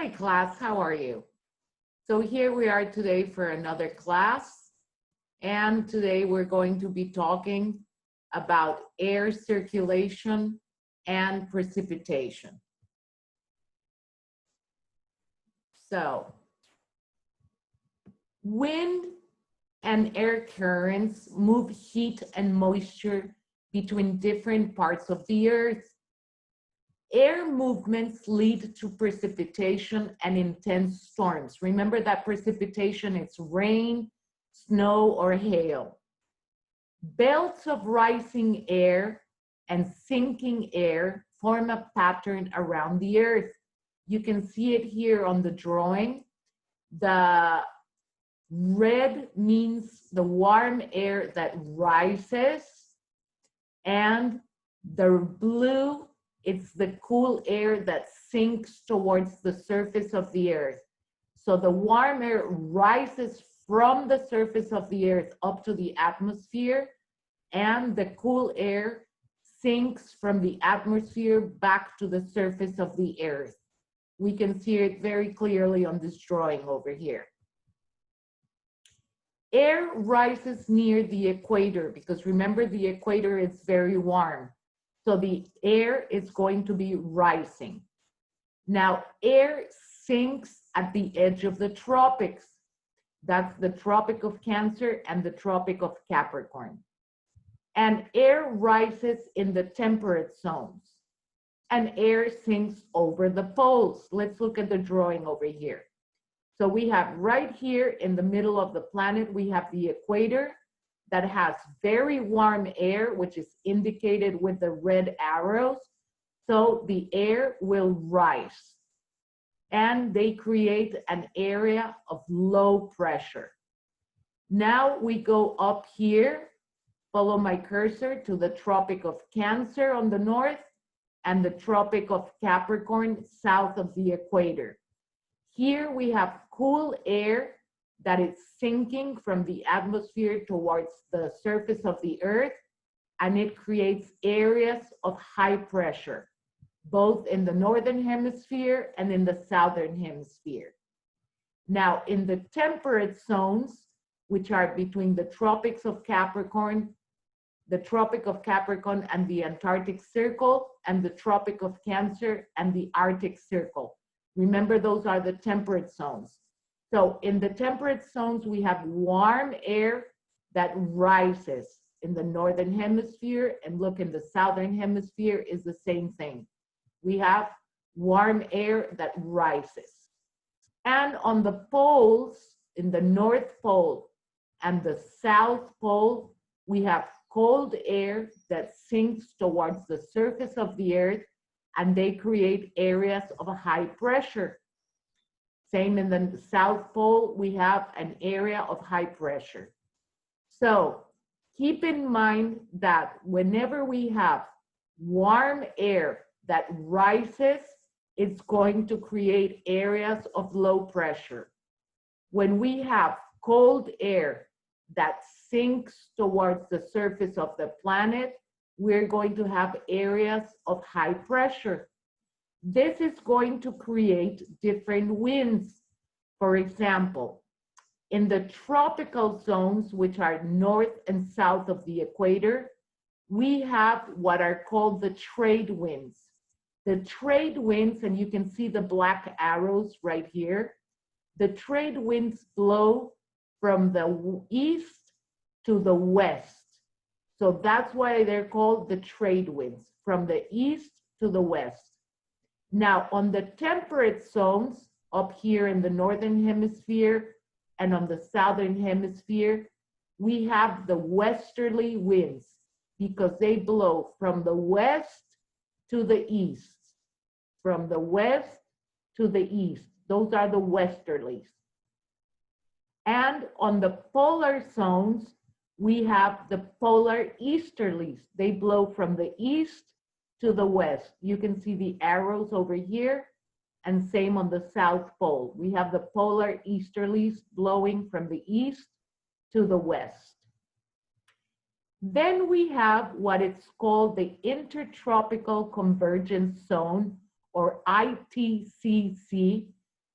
Hi class, how are you? So here we are today for another class, and today we're going to be talking about air circulation and precipitation. So, wind and air currents move heat and moisture between different parts of the earth. Air movements lead to precipitation and intense storms. Remember that precipitation is rain, snow, or hail. Belts of rising air and sinking air form a pattern around the earth. You can see it here on the drawing. The red means the warm air that rises, and the blue, it's the cool air that sinks towards the surface of the earth. So the warm air rises from the surface of the earth up to the atmosphere, and the cool air sinks from the atmosphere back to the surface of the earth. We can see it very clearly on this drawing over here. Air rises near the equator because remember the equator is very warm. So the air is going to be rising. Now, air sinks at the edge of the tropics. That's the Tropic of Cancer and the Tropic of Capricorn. And air rises in the temperate zones. And air sinks over the poles. Let's look at the drawing over here. So we have right here in the middle of the planet, we have the equator that has very warm air, which is indicated with the red arrows. So the air will rise, and they create an area of low pressure. Now we go up here, follow my cursor to the Tropic of Cancer on the north and the Tropic of Capricorn south of the equator. Here we have cool air that is sinking from the atmosphere towards the surface of the earth, and it creates areas of high pressure, both in the northern hemisphere and in the southern hemisphere. Now, in the temperate zones, which are between the tropics of Capricorn, the Tropic of Capricorn and the Antarctic Circle, and the Tropic of Cancer and the Arctic Circle. Remember, those are the temperate zones. So in the temperate zones, we have warm air that rises in the northern hemisphere, and look, in the southern hemisphere is the same thing. We have warm air that rises. And on the poles, in the North Pole and the South Pole, we have cold air that sinks towards the surface of the earth, and they create areas of a high pressure. Same in the South Pole, we have an area of high pressure. So keep in mind that whenever we have warm air that rises, it's going to create areas of low pressure. When we have cold air that sinks towards the surface of the planet, we're going to have areas of high pressure. This is going to create different winds. For example, in the tropical zones, which are north and south of the equator, we have what are called the trade winds. The trade winds, and you can see the black arrows right here, the trade winds blow from the east to the west. So that's why they're called the trade winds, from the east to the west. Now, on the temperate zones, up here in the northern hemisphere and on the southern hemisphere, we have the westerly winds because they blow from the west to the east. From the west to the east. Those are the westerlies. And on the polar zones, we have the polar easterlies. They blow from the east to the west. You can see the arrows over here, and same on the South Pole. We have the polar easterlies blowing from the east to the west. Then we have what it's called the Intertropical Convergence Zone, or ITCZ,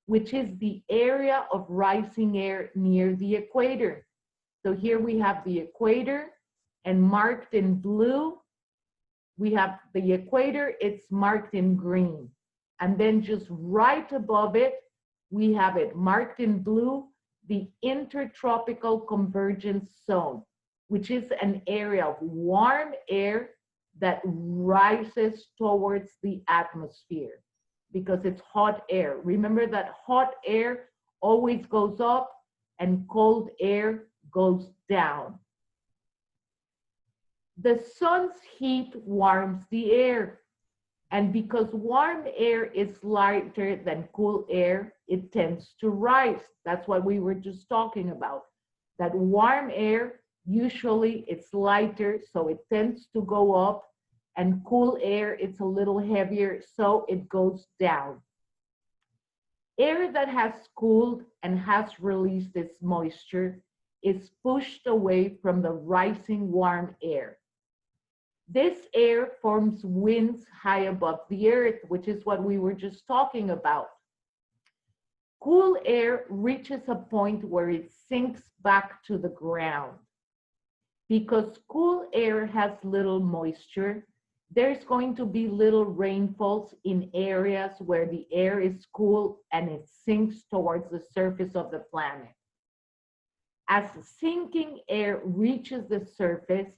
which is the area of rising air near the equator. So here we have the equator, and marked in blue, we have the equator, it's marked in green. And then just right above it, we have it marked in blue, the intertropical convergence zone, which is an area of warm air that rises towards the atmosphere because it's hot air. Remember that hot air always goes up and cold air goes down. The sun's heat warms the air, and because warm air is lighter than cool air, it tends to rise. That's what we were just talking about. That warm air, usually it's lighter, so it tends to go up, and cool air, it's a little heavier, so it goes down. Air that has cooled and has released its moisture is pushed away from the rising warm air. This air forms winds high above the earth, which is what we were just talking about. Cool air reaches a point where it sinks back to the ground. Because cool air has little moisture, there's going to be little rainfalls in areas where the air is cool and it sinks towards the surface of the planet. As sinking air reaches the surface,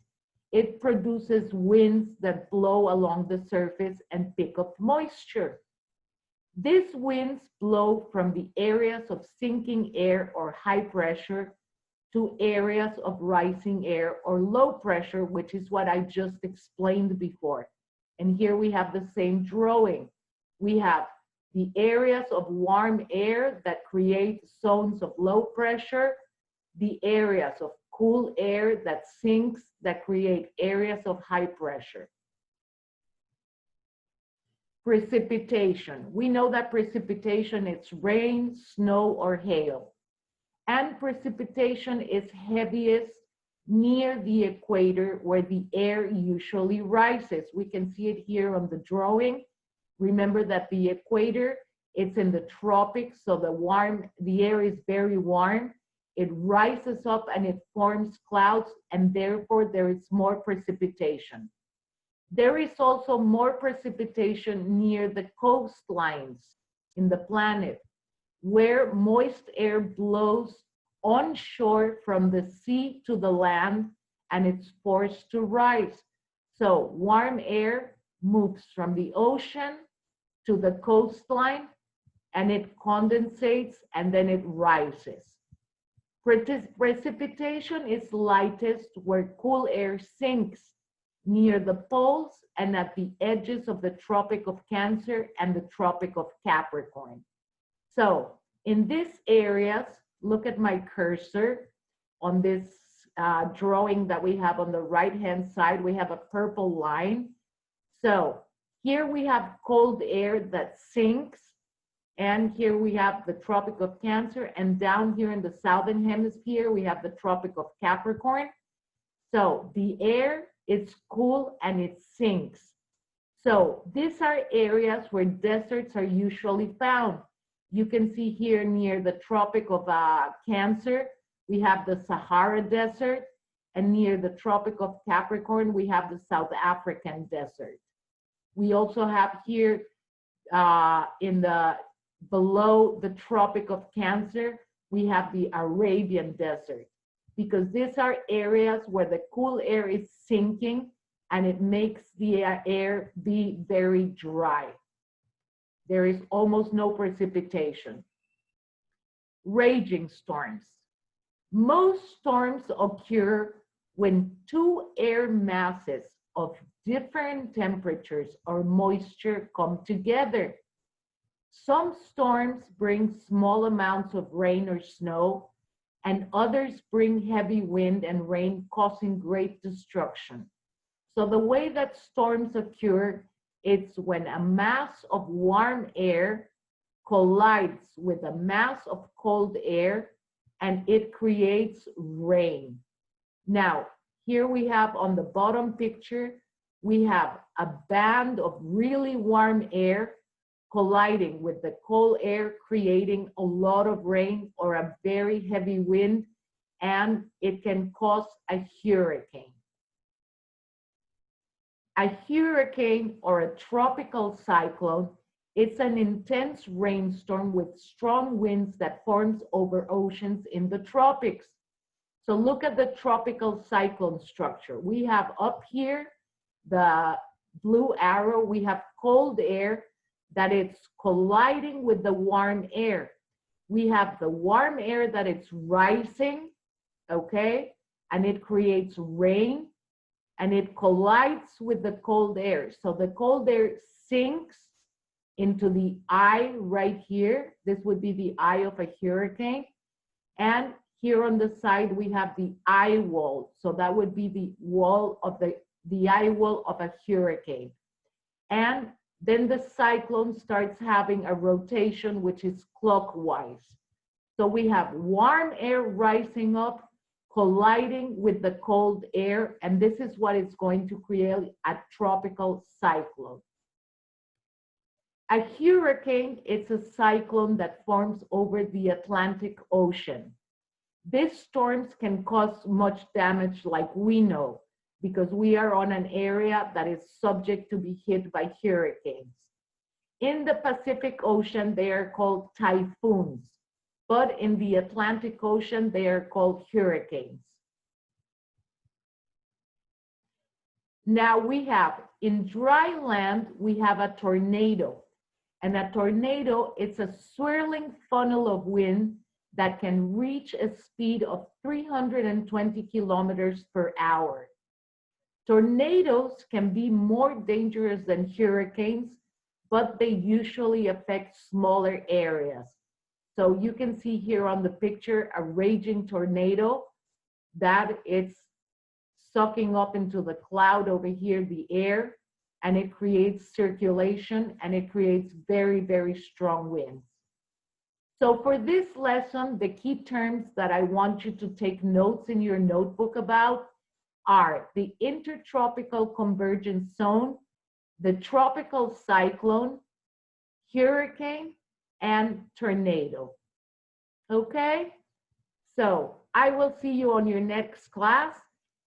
it produces winds that blow along the surface and pick up moisture. These winds blow from the areas of sinking air or high pressure to areas of rising air or low pressure, which is what I just explained before. And here we have the same drawing. We have the areas of warm air that create zones of low pressure, the areas of cool air that sinks, that create areas of high pressure. Precipitation. We know that precipitation is rain, snow, or hail. And precipitation is heaviest near the equator where the air usually rises. We can see it here on the drawing. Remember that the equator, it's in the tropics, so the air is very warm. It rises up and it forms clouds, and therefore there is more precipitation. There is also more precipitation near the coastlines in the planet, where moist air blows onshore from the sea to the land, and it's forced to rise. So warm air moves from the ocean to the coastline, and it condensates, and then it rises. Precipitation is lightest where cool air sinks near the poles and at the edges of the Tropic of Cancer and the Tropic of Capricorn. So in these areas, look at my cursor on this drawing that we have on the right-hand side. We have a purple line. So here we have cold air that sinks, and here we have the Tropic of Cancer, and down here in the southern hemisphere, we have the Tropic of Capricorn. So the air, it's cool and it sinks. So these are areas where deserts are usually found. You can see here near the Tropic of Cancer, we have the Sahara Desert, and near the Tropic of Capricorn, we have the South African Desert. We also have here below the Tropic of Cancer, we have the Arabian Desert, because these are areas where the cool air is sinking and it makes the air be very dry. There is almost no precipitation. Raging storms. Most storms occur when two air masses of different temperatures or moisture come together. Some storms bring small amounts of rain or snow, and others bring heavy wind and rain, causing great destruction. So the way that storms occur, it's when a mass of warm air collides with a mass of cold air, and it creates rain. Now, here we have on the bottom picture, we have a band of really warm air colliding with the cold air, creating a lot of rain or a very heavy wind, and it can cause a hurricane. A hurricane or a tropical cyclone, it's an intense rainstorm with strong winds that forms over oceans in the tropics. So look at the tropical cyclone structure. We have up here the blue arrow, we have cold air that it's colliding with the warm air. We have the warm air that it's rising, okay? And it creates rain and it collides with the cold air. So the cold air sinks into the eye right here. This would be the eye of a hurricane. And here on the side, we have the eye wall. So that would be the wall of the eye wall of a hurricane. And then the cyclone starts having a rotation, which is clockwise. So we have warm air rising up, colliding with the cold air, and this is what is going to create a tropical cyclone. A hurricane is a cyclone that forms over the Atlantic Ocean. These storms can cause much damage, like we know, because we are on an area that is subject to be hit by hurricanes. In the Pacific Ocean, they are called typhoons, but in the Atlantic Ocean, they are called hurricanes. Now we have, in dry land, we have a tornado. And a tornado, it's a swirling funnel of wind that can reach a speed of 320 kilometers per hour. Tornadoes can be more dangerous than hurricanes, but they usually affect smaller areas. So you can see here on the picture a raging tornado that it's sucking up into the cloud over here, the air, and it creates circulation and it creates very, very strong winds. So for this lesson, the key terms that I want you to take notes in your notebook about are the intertropical convergence zone, the tropical cyclone, hurricane, and tornado. Okay? So I will see you on your next class,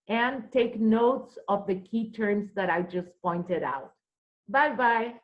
and take notes of the key terms that I just pointed out. Bye-bye.